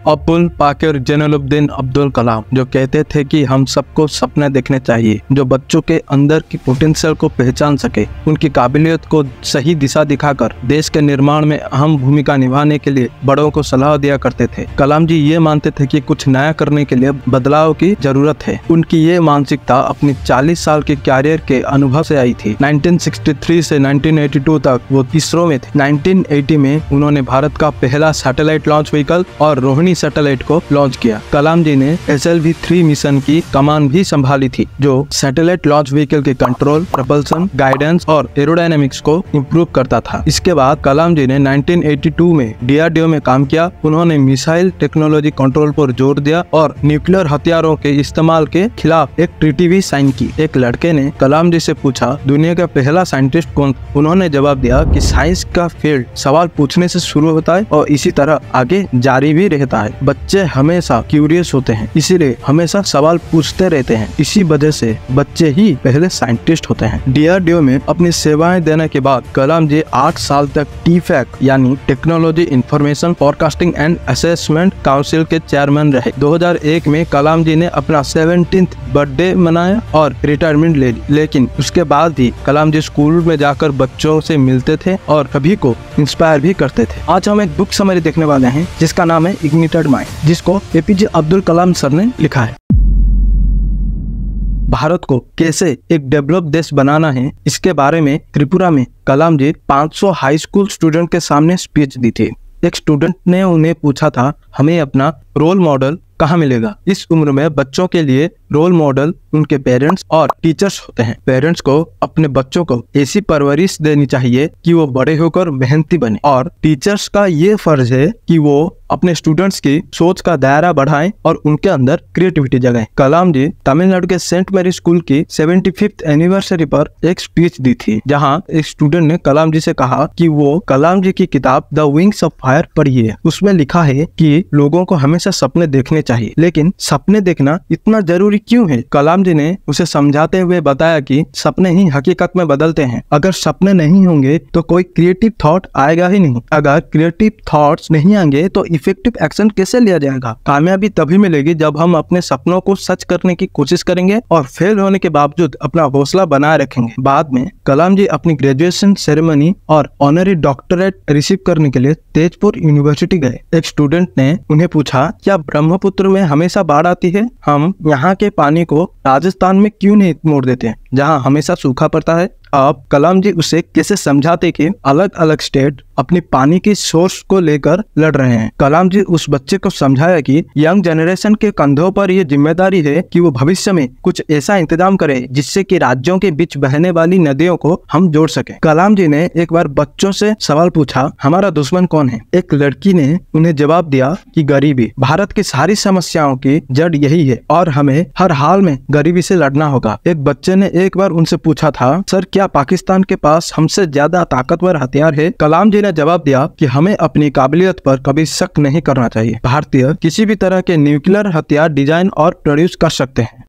अब्दुल पाकिर जैनुलब्दीन अब्दुल कलाम, जो कहते थे कि हम सबको सपने देखने चाहिए जो बच्चों के अंदर की पोटेंशियल को पहचान सके, उनकी काबिलियत को सही दिशा दिखाकर देश के निर्माण में अहम भूमिका निभाने के लिए बड़ों को सलाह दिया करते थे। कलाम जी ये मानते थे कि कुछ नया करने के लिए बदलाव की जरूरत है। उनकी ये मानसिकता अपनी 40 साल के कैरियर के अनुभव से आई थी। 1963 से 1982 तक वो इसरो में थे। 1980 में उन्होंने भारत का पहला सैटेलाइट लॉन्च व्हीकल और रोहिणी सैटेलाइट को लॉन्च किया। कलाम जी ने SLV-3 मिशन की कमान भी संभाली थी, जो सैटेलाइट लॉन्च व्हीकल के कंट्रोल, प्रपल्सन, गाइडेंस और एरोडायनेमिक्स को इम्प्रूव करता था। इसके बाद कलाम जी ने 1982 में DRDO में काम किया। उन्होंने मिसाइल टेक्नोलॉजी कंट्रोल पर जोर दिया और न्यूक्लियर हथियारों के इस्तेमाल के खिलाफ एक ट्रीटी भी साइन की। एक लड़के ने कलाम जी से पूछा, दुनिया का पहला साइंटिस्ट कौन? उन्होंने जवाब दिया कि साइंस का फील्ड सवाल पूछने से शुरू होता है और इसी तरह आगे जारी भी रहता है। बच्चे हमेशा क्यूरियस होते हैं, इसीलिए हमेशा सवाल पूछते रहते हैं। इसी वजह से बच्चे ही पहले साइंटिस्ट होते हैं। DRDO में अपनी सेवाएं देने के बाद कलाम जी 8 साल तक TFAC यानी technology information forecasting and assessment council के चेयरमैन रहे। 2001 में कलाम जी ने अपना 17th बर्थडे मनाया और रिटायरमेंट ले ली, लेकिन उसके बाद भी कलाम जी स्कूल में जाकर बच्चों से मिलते थे और सभी को इंस्पायर भी करते थे। आज हम एक बुक समरी देखने वाले हैं जिसका नाम है इग्निटेड माइंड, जिसको APJ अब्दुल कलाम सर ने लिखा है। भारत को कैसे एक डेवलप देश बनाना है, इसके बारे में त्रिपुरा में कलाम जी 500 हाई स्कूल स्टूडेंट के सामने स्पीच दी थी। एक स्टूडेंट ने उन्हें पूछा था, हमें अपना रोल मॉडल कहाँ मिलेगा? इस उम्र में बच्चों के लिए रोल मॉडल उनके पेरेंट्स और टीचर्स होते हैं। पेरेंट्स को अपने बच्चों को ऐसी परवरिश देनी चाहिए कि वो बड़े होकर मेहनती बने, और टीचर्स का ये फर्ज है कि वो अपने स्टूडेंट्स की सोच का दायरा बढ़ाएं और उनके अंदर क्रिएटिविटी जगाएं। कलाम जी तमिलनाडु के सेंट मैरी स्कूल की 75th एनिवर्सरी पर एक स्पीच दी थी, जहां एक स्टूडेंट ने कलाम जी से कहा कि वो कलाम जी की किताब द विंग्स ऑफ फायर पढ़ी है। उसमें लिखा है कि लोगों को हमेशा सपने देखने चाहिए, लेकिन सपने देखना इतना जरूरी क्यों है? कलाम जी ने उसे समझाते हुए बताया कि सपने ही हकीकत में बदलते हैं। अगर सपने नहीं होंगे तो कोई क्रिएटिव थॉट आएगा ही नहीं। अगर क्रिएटिव थॉट्स नहीं आएंगे तो इफेक्टिव एक्शन कैसे लिया जाएगा? कामयाबी तभी मिलेगी जब हम अपने सपनों को सच करने की कोशिश करेंगे और फेल होने के बावजूद अपना हौसला बनाए रखेंगे। बाद में कलाम जी अपनी ग्रेजुएशन सेरेमनी और ऑनरी डॉक्टरेट रिसीव करने के लिए तेजपुर यूनिवर्सिटी गए। एक स्टूडेंट ने उन्हें पूछा, क्या ब्रह्मपुत्र में हमेशा बाढ़ आती है? हम यहाँ के पानी को राजस्थान में क्यों नहीं मोड़ देते हैं, जहाँ हमेशा सूखा पड़ता है? अब कलाम जी उसे कैसे समझाते कि अलग अलग स्टेट अपनी पानी की सोर्स को लेकर लड़ रहे हैं। कलाम जी उस बच्चे को समझाया कि यंग जनरेशन के कंधों पर यह जिम्मेदारी है कि वो भविष्य में कुछ ऐसा इंतजाम करे जिससे कि राज्यों के बीच बहने वाली नदियों को हम जोड़ सके। कलाम जी ने एक बार बच्चों से सवाल पूछा, हमारा दुश्मन कौन है? एक लड़की ने उन्हें जवाब दिया कि गरीबी। भारत की सारी समस्याओं की जड़ यही है और हमें हर हाल में गरीबी से लड़ना होगा। एक बच्चे ने एक बार उनसे पूछा था, सर क्या पाकिस्तान के पास हमसे ज्यादा ताकतवर हथियार है? कलाम जी ने जवाब दिया कि हमें अपनी काबिलियत पर कभी शक नहीं करना चाहिए। भारतीय किसी भी तरह के न्यूक्लियर हथियार डिजाइन और प्रोड्यूस कर सकते हैं।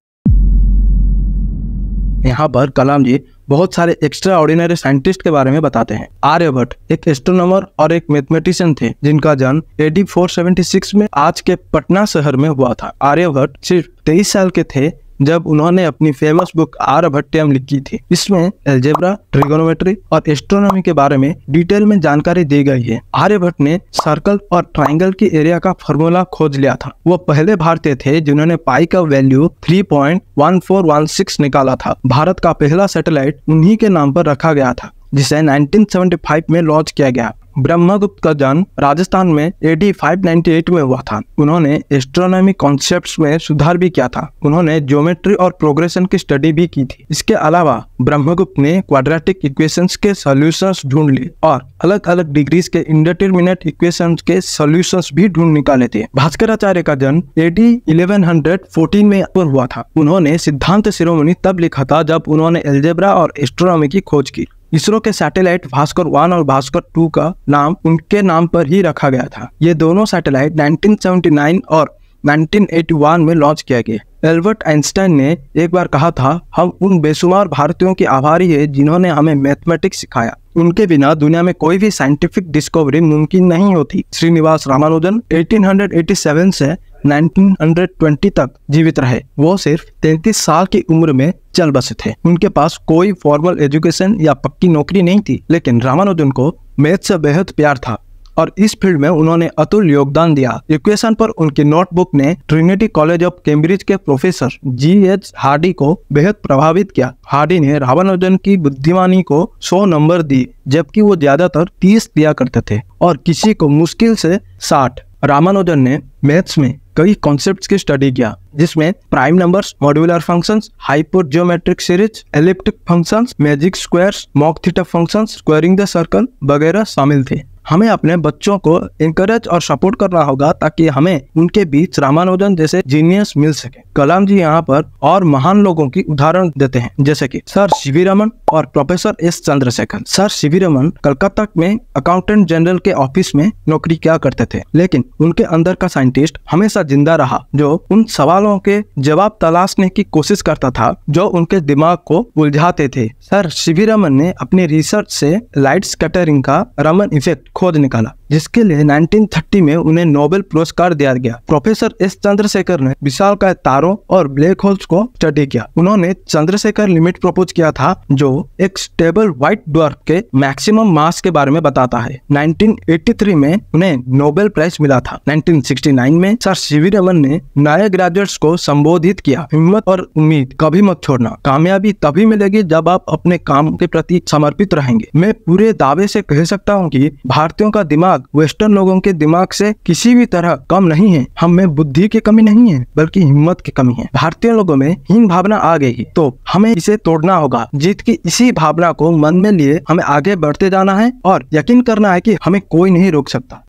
यहाँ पर कलाम जी बहुत सारे एक्स्ट्रा ऑर्डिनरी साइंटिस्ट के बारे में बताते हैं। आर्यभट्ट एक एस्ट्रोनॉमर और एक मैथमेटिशियन थे जिनका जन्म AD 476 में आज के पटना शहर में हुआ था। आर्यभट्ट सिर्फ 23 साल के थे जब उन्होंने अपनी फेमस बुक आर्यभट्टयम लिखी थी। इसमें अलजेब्रा, ट्रिगोनोमेट्री और एस्ट्रोनॉमी के बारे में डिटेल में जानकारी दी गई है। आर्यभट्ट ने सर्कल और ट्राइंगल की एरिया का फॉर्मूला खोज लिया था। वो पहले भारतीय थे जिन्होंने पाई का वैल्यू 3.1416 निकाला था। भारत का पहला सैटेलाइट उन्हीं के नाम पर रखा गया था, जिसे 1975 में लॉन्च किया गया। ब्रह्मगुप्त का जन्म राजस्थान में AD 598 में हुआ था। उन्होंने एस्ट्रोनॉमी कॉन्सेप्ट्स में सुधार भी किया था। उन्होंने ज्योमेट्री और प्रोग्रेशन की स्टडी भी की थी। इसके अलावा ब्रह्मगुप्त ने क्वाड्रेटिक इक्वेशंस के सॉल्यूशंस ढूंढ लिए और अलग अलग डिग्रीज के इंडिटरमिनेट इक्वेशंस के सॉल्यूशंस भी ढूंढ निकाले थे। भास्कराचार्य का जन्म AD 1114 में हुआ था। उन्होंने सिद्धांत शिरोमणि तब लिखा था जब उन्होंने अलजेब्रा और एस्ट्रोनॉमी की खोज की। इसरो के सैटेलाइट भास्कर 1 और भास्कर 2 का नाम उनके नाम पर ही रखा गया था। ये दोनों सैटेलाइट 1979 और 1981 में लॉन्च किया गया। एल्बर्ट आइंस्टाइन ने एक बार कहा था, हम उन बेशुमार भारतीयों के आभारी हैं जिन्होंने हमें मैथमेटिक्स सिखाया। उनके बिना दुनिया में कोई भी साइंटिफिक डिस्कवरी मुमकिन नहीं होती। श्रीनिवास रामानुजन 1887 से 1920 तक जीवित रहे। वो सिर्फ 33 साल की उम्र में चल बसे थे। उनके पास कोई फॉर्मल एजुकेशन या पक्की नौकरी नहीं थी, लेकिन रामानुजन को मैथ से बेहद प्यार था और इस फील्ड में उन्होंने अतुल्य योगदान दिया। इक्वेशन पर उनकी नोटबुक ने ट्रिनिटी कॉलेज ऑफ कैम्ब्रिज के प्रोफेसर G.H. हार्डी को बेहद प्रभावित किया। हार्डी ने रामानुजन की बुद्धिमानी को 100 नंबर दिए, जबकि वो ज्यादातर 30 दिया करते थे और किसी को मुश्किल से 60। रामानुजन ने मैथ्स में कई कॉन्सेप्ट्स की स्टडी किया, जिसमें prime numbers, modular functions, hypergeometric series, elliptic functions, magic squares, mock theta functions, squaring the circle वगैरह शामिल थे। हमें अपने बच्चों को इंकरेज और सपोर्ट करना होगा ताकि हमें उनके बीच रामानुजन जैसे जीनियस मिल सके। कलाम जी यहाँ पर और महान लोगों की उदाहरण देते हैं, जैसे कि सर सीवी रमन और professor S Chandrashekhar. Sir CV Raman Calcutta में अकाउंटेंट जनरल के ऑफिस में नौकरी किया करते थे, लेकिन उनके अंदर का साइंटिस्ट हमेशा जिंदा रहा, जो उन सवालों के जवाब तलाशने की कोशिश करता था जो उनके दिमाग को उलझाते थे। सर सीवी रमन ने अपनी रिसर्च से लाइट स्कैटरिंग का रमन इफेक्ट खोज निकाला, जिसके लिए 1930 में उन्हें नोबेल पुरस्कार दिया गया। प्रोफेसर एस चंद्रशेखर ने विशालकाय तारों और ब्लैक होल्स को स्टडी किया। उन्होंने चंद्रशेखर लिमिट प्रपोज किया था, जो एक स्टेबल व्हाइट ड्वार्फ के मैक्सिमम मास के बारे में बताता है। 1983 में उन्हें नोबेल प्राइज मिला था। 1969 में सर सीवी रमन ने नए ग्रेजुएट्स को संबोधित किया, हिम्मत और उम्मीद कभी मत छोड़ना, कामयाबी तभी मिलेगी जब आप अपने काम के प्रति समर्पित रहेंगे। मैं पूरे दावे से कह सकता हूँ कि भारतीयों का दिमाग वेस्टर्न लोगों के दिमाग से किसी भी तरह कम नहीं है। हम में बुद्धि की कमी नहीं है, बल्कि हिम्मत की कमी है। भारतीय लोगों में हीन भावना आ गई है, तो हमें इसे तोड़ना होगा। जीत की इसी भावना को मन में लिए हमें आगे बढ़ते जाना है और यकीन करना है कि हमें कोई नहीं रोक सकता।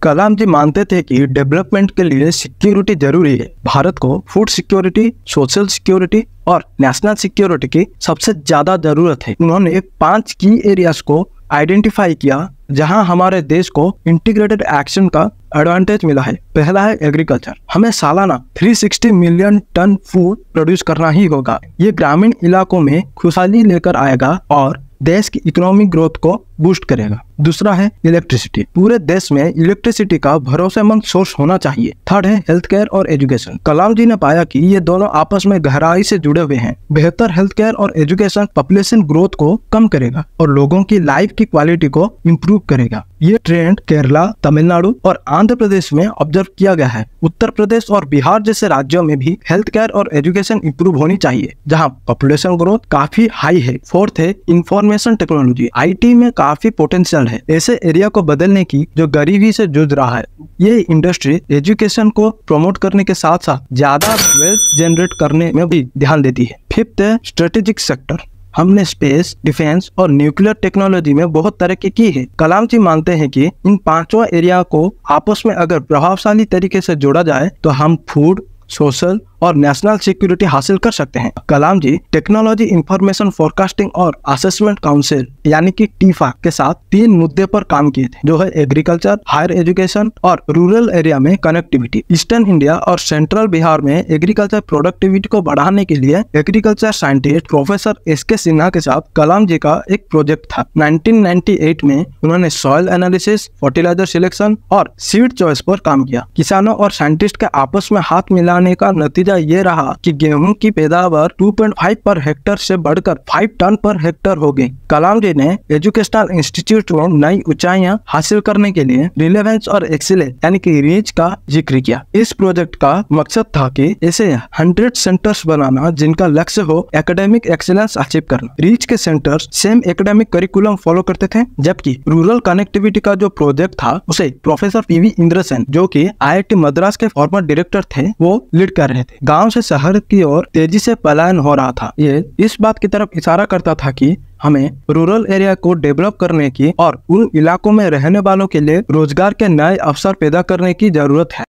कलाम जी मानते थे कि डेवलपमेंट के लिए सिक्योरिटी जरूरी है। भारत को फूड सिक्योरिटी, सोशल सिक्योरिटी और नेशनल सिक्योरिटी की सबसे ज्यादा जरूरत है। उन्होंने 5 की एरियाज को आइडेंटिफाई किया जहां हमारे देश को इंटीग्रेटेड एक्शन का एडवांटेज मिला है। पहला है एग्रीकल्चर। हमें सालाना 360 मिलियन टन फूड प्रोड्यूस करना ही होगा। ये ग्रामीण इलाकों में खुशहाली लेकर आएगा और देश की इकोनॉमिक ग्रोथ को बूस्ट करेगा। दूसरा है इलेक्ट्रिसिटी। पूरे देश में इलेक्ट्रिसिटी का भरोसेमंद सोर्स होना चाहिए। थर्ड है हेल्थ केयर और एजुकेशन। कलाम जी ने पाया कि ये दोनों आपस में गहराई से जुड़े हुए हैं। बेहतर हेल्थ केयर और एजुकेशन पॉपुलेशन ग्रोथ को कम करेगा और लोगों की लाइफ की क्वालिटी को इम्प्रूव करेगा। ये ट्रेंड केरला, तमिलनाडु और आंध्र प्रदेश में ऑब्जर्व किया गया है। उत्तर प्रदेश और बिहार जैसे राज्यों में भी हेल्थ केयर और एजुकेशन इम्प्रूव होनी चाहिए, जहाँ पॉपुलेशन ग्रोथ काफी हाई है। फोर्थ है इंफॉर्मेशन टेक्नोलॉजी। IT में काफी पोटेंशियल है ऐसे एरिया को बदलने की जो गरीबी से जूझ रहा है। ये इंडस्ट्री एजुकेशन को प्रमोट करने के साथ साथ ज्यादा वेल्थ जनरेट करने में भी ध्यान देती है। फिफ्थ है स्ट्रेटेजिक सेक्टर। हमने स्पेस, डिफेंस और न्यूक्लियर टेक्नोलॉजी में बहुत तरक्की की है। कलाम जी मानते हैं कि इन 5 एरिया को आपस में अगर प्रभावशाली तरीके से जोड़ा जाए तो हम फूड, सोशल और नेशनल सिक्योरिटी हासिल कर सकते हैं। कलाम जी टेक्नोलॉजी इंफॉर्मेशन फोरकास्टिंग और असेसमेंट काउंसिल यानी कि टीफा के साथ 3 मुद्दे पर काम किए थे, जो है एग्रीकल्चर, हायर एजुकेशन और रूरल एरिया में कनेक्टिविटी। ईस्टर्न इंडिया और सेंट्रल बिहार में एग्रीकल्चर प्रोडक्टिविटी को बढ़ाने के लिए agriculture scientist professor SK Sinha के साथ कलाम जी का एक प्रोजेक्ट था। 1998 में उन्होंने सॉइल एनालिसिस, फर्टिलाइजर सिलेक्शन और सीड चॉइस पर काम किया। किसानों और साइंटिस्ट के आपस में हाथ मिलाने का नतीजा ये रहा कि गेहूं की पैदावार 2.5 पर हेक्टर से बढ़कर 5 टन पर हेक्टर हो गई। कलाम जी ने एजुकेशनल इंस्टीट्यूट में नई ऊंचाइयां हासिल करने के लिए रिलेवेंस और एक्सीलेंस यानी कि रीच का जिक्र किया। इस प्रोजेक्ट का मकसद था कि ऐसे 100 सेंटर्स बनाना जिनका लक्ष्य हो एकेडमिक एक्सीलेंस अचीव करना। रीच के centres same academic curriculum follow करते थे, जबकि रूरल कनेक्टिविटी का जो प्रोजेक्ट था उसे प्रोफेसर PV इंद्रसेन, जो कि IIT मद्रास के फॉर्मर डायरेक्टर थे, वो लीड कर रहे थे। गांव से शहर की ओर तेजी से पलायन हो रहा था। ये इस बात की तरफ इशारा करता था कि हमें रूरल एरिया को डेवलप करने की और उन इलाकों में रहने वालों के लिए रोजगार के नए अवसर पैदा करने की जरूरत है।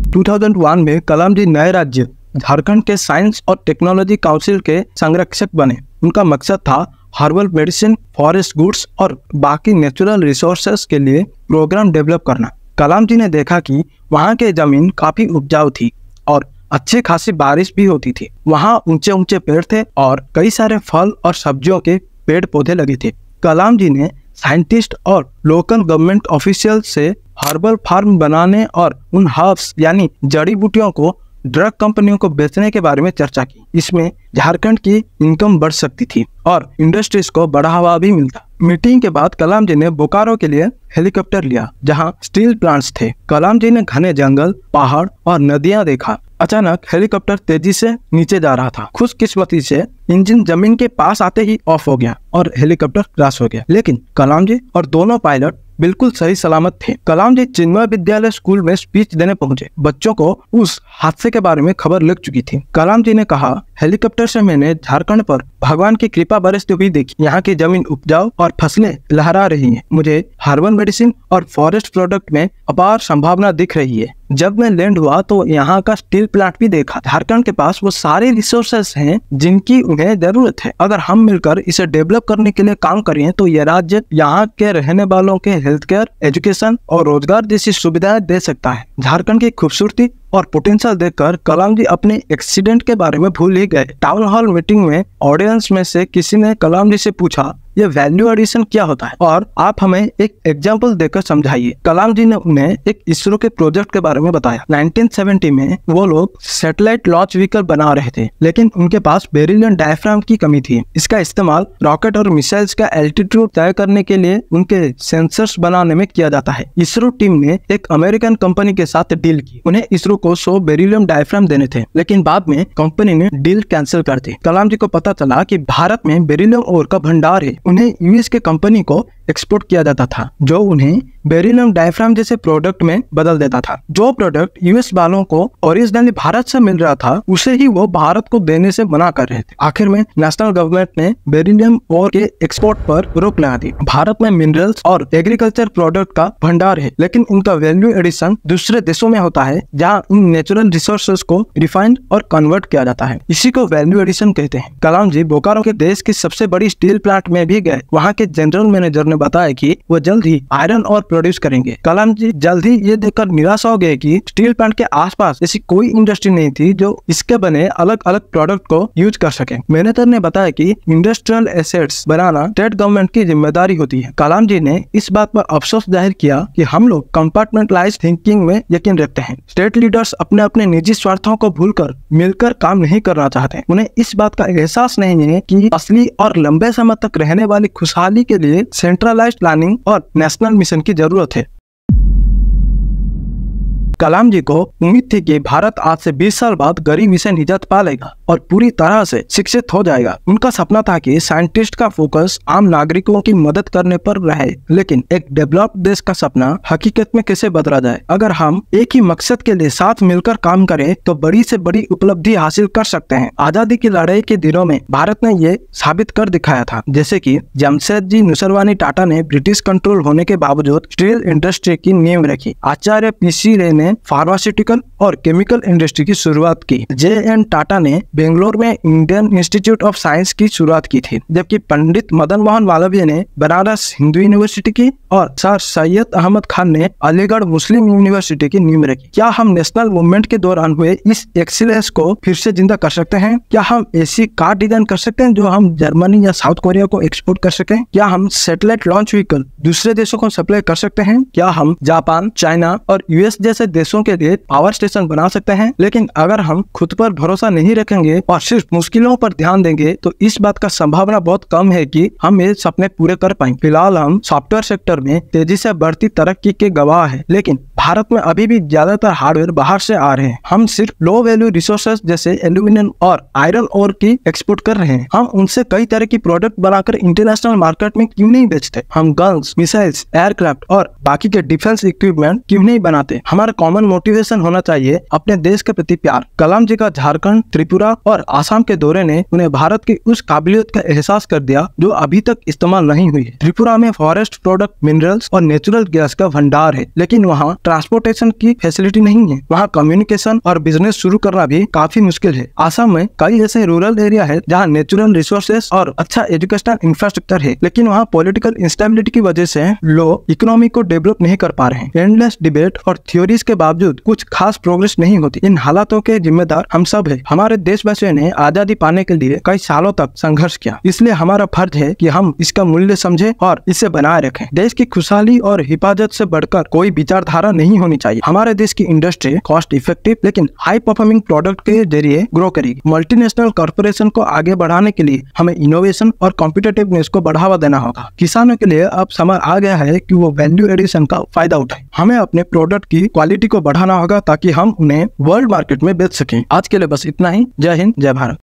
2001 में कलाम जी नए राज्य झारखंड के साइंस और टेक्नोलॉजी काउंसिल के संरक्षक बने। उनका मकसद था हर्बल मेडिसिन, फॉरेस्ट गुड्स और बाकी नेचुरल रिसोर्सेस के लिए प्रोग्राम डेवलप करना। कलाम जी ने देखा कि वहाँ की जमीन काफी उपजाऊ थी और अच्छी खासी बारिश भी होती थी। वहाँ ऊंचे ऊंचे पेड़ थे और कई सारे फल और सब्जियों के पेड़ पौधे लगे थे। कलाम जी ने साइंटिस्ट और लोकल गवर्नमेंट ऑफिशियल से हर्बल फार्म बनाने और उन हर्ब्स यानी जड़ी बूटियों को ड्रग कंपनियों को बेचने के बारे में चर्चा की। इसमें झारखंड की इनकम बढ़ सकती थी और इंडस्ट्रीज को बढ़ावा भी मिलता। मीटिंग के बाद कलाम जी ने बोकारो के लिए हेलीकॉप्टर लिया, जहां स्टील प्लांट्स थे। कलाम जी ने घने जंगल, पहाड़ और नदियां देखा। अचानक हेलीकॉप्टर तेजी से नीचे जा रहा था। खुशकिस्मती से इंजन जमीन के पास आते ही ऑफ हो गया और हेलीकॉप्टर क्रैश हो गया, लेकिन कलाम जी और दोनों पायलट बिल्कुल सही सलामत थे। कलाम जी चिन्मय विद्यालय स्कूल में स्पीच देने पहुंचे। बच्चों को उस हादसे के बारे में खबर लग चुकी थी। कलाम जी ने कहा, हेलीकॉप्टर से मैंने झारखंड पर भगवान की कृपा बरसती हुई देखी। यहाँ की जमीन उपजाऊ और फसलें लहरा रही हैं। मुझे हर्बल मेडिसिन और फॉरेस्ट प्रोडक्ट में अपार संभावना दिख रही है। जब मैं लैंड हुआ तो यहाँ का स्टील प्लांट भी देखा। झारखंड के पास वो सारे रिसोर्सेस हैं जिनकी उन्हें जरूरत है। अगर हम मिलकर इसे डेवलप करने के लिए काम करें तो यह राज्य यहाँ के रहने वालों के हेल्थ केयर, एजुकेशन और रोजगार जैसी सुविधाएं दे सकता है। झारखंड की खूबसूरती और पोटेंशियल देखकर कलाम जी अपने एक्सीडेंट के बारे में भूल ही गए। टाउन हॉल मीटिंग में ऑडियंस में से किसी ने कलाम जी से पूछा, ये वैल्यू एडिशन क्या होता है और आप हमें एक एग्जाम्पल देकर समझाइए। कलाम जी ने उन्हें एक इसरो के प्रोजेक्ट के बारे में बताया। 1970 में वो लोग सैटेलाइट लॉन्च व्हीकल बना रहे थे, लेकिन उनके पास बेरिलियम डायफ्राम की कमी थी। इसका इस्तेमाल रॉकेट और मिसाइल्स का एल्टीट्यूड तय करने के लिए उनके सेंसर्स बनाने में किया जाता है। इसरो टीम ने एक अमेरिकन कंपनी के साथ डील की। उन्हें इसरो को 100 बेरिलियम डायफ्राम देने थे, लेकिन बाद में कंपनी ने डील कैंसिल कर दी। कलाम जी को पता चला कि भारत में बेरिलियम ओर का भंडार है। उन्हें यूएस के कंपनी को एक्सपोर्ट किया जाता था, जो उन्हें बेरिलियम डायफ्राम जैसे प्रोडक्ट में बदल देता था। जो प्रोडक्ट यूएस वालों को ओरिजिनली भारत से मिल रहा था, उसे ही वो भारत को देने से मना कर रहे थे। आखिर में नेशनल गवर्नमेंट ने बेरिलियम ओर के एक्सपोर्ट पर रोक लगा दी। भारत में मिनरल्स और एग्रीकल्चर प्रोडक्ट का भंडार है, लेकिन उनका वैल्यू एडिशन दूसरे देशों में होता है, जहाँ उन नेचुरल रिसोर्सेज को रिफाइंड और कन्वर्ट किया जाता है। इसी को वैल्यू एडिशन कहते हैं। कलाम जी बोकारो के देश की सबसे बड़ी स्टील प्लांट में भी गए। वहाँ के जनरल मैनेजर ने बताया कि वो जल्द ही आयरन और प्रोड्यूस करेंगे। कलाम जी जल्द ही ये देखकर निराश हो गए कि स्टील प्लांट के आसपास ऐसी कोई इंडस्ट्री नहीं थी जो इसके बने अलग अलग प्रोडक्ट को यूज कर सके। मैनेजर ने बताया कि इंडस्ट्रियल एसेट्स बनाना स्टेट गवर्नमेंट की जिम्मेदारी होती है। कलाम जी ने इस बात पर अफसोस जाहिर किया कि हम लोग कंपार्टमेंटलाइज थिंकिंग में यकीन रखते हैं। स्टेट लीडर्स अपने अपने निजी स्वार्थों को भूलकर मिलकर काम नहीं करना चाहते। उन्हें इस बात का एहसास नहीं है कि असली और लंबे समय तक रहने वाली खुशहाली के लिए सेंट्रलाइज्ड प्लानिंग और नेशनल मिशन की जरूरत है। कलाम जी को उम्मीद थी कि भारत आज से 20 साल बाद गरीबी से निजात पा लेगा और पूरी तरह से शिक्षित हो जाएगा। उनका सपना था कि साइंटिस्ट का फोकस आम नागरिकों की मदद करने पर रहे, लेकिन एक डेवलप्ड देश का सपना हकीकत में कैसे बदला जाए। अगर हम एक ही मकसद के लिए साथ मिलकर काम करें तो बड़ी से बड़ी उपलब्धि हासिल कर सकते हैं। आजादी की लड़ाई के दिनों में भारत ने ये साबित कर दिखाया था, जैसे कि जमशेदजी नूसरवानी टाटा ने ब्रिटिश कंट्रोल होने के बावजूद स्टील इंडस्ट्री की नींव रखी। आचार्य पीसी रे ने फार्मास्यूटिकल और केमिकल इंडस्ट्री की शुरुआत की। जे.एन. टाटा ने बेंगलोर में इंडियन इंस्टीट्यूट ऑफ साइंस की शुरुआत की थी, जबकि पंडित मदन मोहन मालवीय ने बनारस हिंदू यूनिवर्सिटी की और सर सैयद अहमद खान ने अलीगढ़ मुस्लिम यूनिवर्सिटी की नींव रखी। क्या हम नेशनल मूवमेंट के दौरान हुए इस एक्सीलेंस को फिर से जिंदा कर सकते हैं? क्या हम ऐसी कार डिजाइन कर सकते हैं जो हम जर्मनी या साउथ कोरिया को एक्सपोर्ट कर सकें? क्या हम सैटेलाइट लॉन्च व्हीकल दूसरे देशों को सप्लाई कर सकते हैं? क्या हम जापान, चाइना और यूएस जैसे देशों के लिए पावर स्टेशन बना सकते हैं? लेकिन अगर हम खुद पर भरोसा नहीं रखेंगे और सिर्फ मुश्किलों पर ध्यान देंगे तो इस बात का संभावना बहुत कम है कि हम ये सपने पूरे कर पाएंगे। फिलहाल हम सॉफ्टवेयर सेक्टर में तेजी से बढ़ती तरक्की के गवाह हैं, लेकिन भारत में अभी भी ज्यादातर हार्डवेयर बाहर से आ रहे हैं। हम सिर्फ लो वैल्यू रिसोर्सेज जैसे एल्यूमिनियम और आयरन ओर की एक्सपोर्ट कर रहे हैं। हम उनसे कई तरह की प्रोडक्ट बनाकर इंटरनेशनल मार्केट में क्यों नहीं बेचते? हम गन्स, मिसाइल्स, एयरक्राफ्ट और बाकी के डिफेंस इक्विपमेंट क्यों नहीं बनाते? हमारा कॉमन मोटिवेशन होना चाहिए अपने देश के प्रति प्यार। कलाम जी का झारखंड, त्रिपुरा और आसाम के दौरे ने उन्हें भारत की उस काबिलियत का एहसास कर दिया जो अभी तक इस्तेमाल नहीं हुई है। त्रिपुरा में फॉरेस्ट प्रोडक्ट, मिनरल्स और नेचुरल गैस का भंडार है, लेकिन वहाँ ट्रांसपोर्टेशन की फैसिलिटी नहीं है। वहाँ कम्युनिकेशन और बिजनेस शुरू करना भी काफी मुश्किल है। आसाम में कई ऐसे रूरल एरिया है जहाँ नेचुरल रिसोर्सेस और अच्छा एजुकेशनल इंफ्रास्ट्रक्चर है, लेकिन वहाँ पॉलिटिकल इंस्टेबिलिटी की वजह से लोग इकोनॉमी को डेवलप नहीं कर पा रहे हैं। एंडलेस डिबेट और थ्योरीज के बावजूद कुछ खास प्रोग्रेस नहीं होती। इन हालातों के जिम्मेदार हम सब है। हमारे देशवासियों ने आजादी पाने के लिए कई सालों तक संघर्ष किया, इसलिए हमारा फर्ज है कि हम इसका मूल्य समझें और इसे बनाए रखें। देश की खुशहाली और हिफाजत से बढ़कर कोई विचारधारा नहीं होनी चाहिए। हमारे देश की इंडस्ट्री कॉस्ट इफेक्टिव लेकिन हाई परफॉर्मिंग प्रोडक्ट के जरिए ग्रो करेगी। मल्टीनेशनल कॉर्पोरेशन को आगे बढ़ाने के लिए हमें इनोवेशन और कॉम्पिटिटिवनेस को बढ़ावा देना होगा। किसानों के लिए अब समय आ गया है कि वो वैल्यू एडिशन का फायदा उठाएं। हमें अपने प्रोडक्ट की क्वालिटी को बढ़ाना होगा ताकि हम उन्हें वर्ल्ड मार्केट में बेच सकें। आज के लिए बस इतना ही। जय हिंद, जय भारत।